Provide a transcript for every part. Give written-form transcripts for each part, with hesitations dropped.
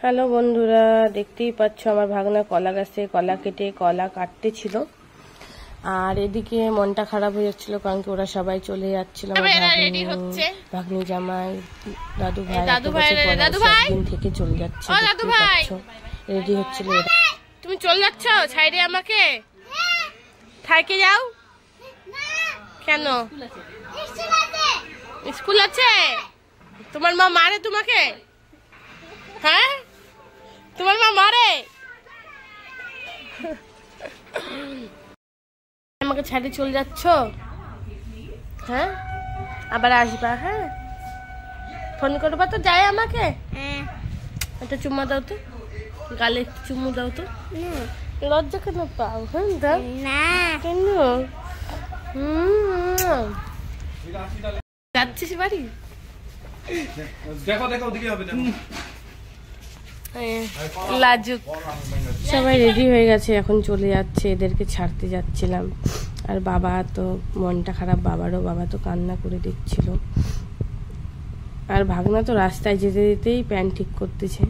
Hello বন্ধুরা, দেখতেই পাচ্ছ আমার ভাগনা কলা গাছে কলা কেটে কলা কাটতে ছিল। আর এদিকে মনটা খারাপ হয়ে যাচ্ছিল, কারণ কি ওরা সবাই চলে যাচ্ছিল। ভাগ্নি জামাই দাদু ভাই দিন থেকে চলে যাচ্ছে, রেডি হচ্ছিল। তুমি চলে যাচ্ছ ছাইরে আমাকে থাইকে যাও কেন? স্কুল আছে? তোমার মা মারে তোমাকে? হ্যাঁ, তোমার মা মারে? আমাকে ছাড়ে চলে যাচ্ছ? হ্যাঁ, আবার আসবা? হ্যাঁ, ফোন করবা তো? যায় আমাকে একটা চুম্মা দাও তো, গালে একটু চুমু দাও তো। লজ্জা কেন পাও? হ্যাঁ দাও না কেন? যাচ্ছিস বাড়ি? লাজুক। সবাই রেডি হয়ে গেছে, এখন চলে যাচ্ছে, এদেরকে ছাড়তে যাচ্ছিলাম। আর বাবা তো মনটা খারাপ, বাবা তো কান্না করে দিচ্ছিল। আর ভাগনা তো রাস্তায় যেতে যেতেই প্যান্ট ঠিক করতেছে।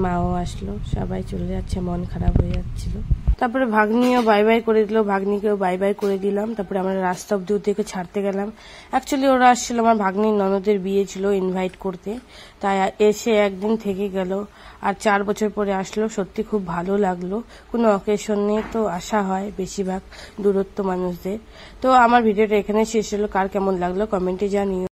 মাও আসলো, সবাই চলে যাচ্ছে, মন খারাপ হয়ে যাচ্ছিল। তারপরে ভাগ্নিও বাই বাই করে দিল, ভাগ্নিকেও বাই বাই করে দিলাম। তারপরে আমরা রাস্তা অব্দি ওদেরকে ছাড়তে গেলাম। অ্যাকচুয়ালি ওরা আসছিল আমার ভাগ্নির ননদের বিয়ে ছিল, ইনভাইট করতে, তাই এসে একদিন থেকে গেল। আর 4 বছর পরে আসলো, সত্যি খুব ভালো লাগলো। কোনো অকেশন নিয়ে তো আসা হয় বেশিরভাগ দূরত্ব মানুষদের। তো আমার ভিডিওটা এখানে শেষ হলো। কার কেমন লাগলো কমেন্টে জানিও।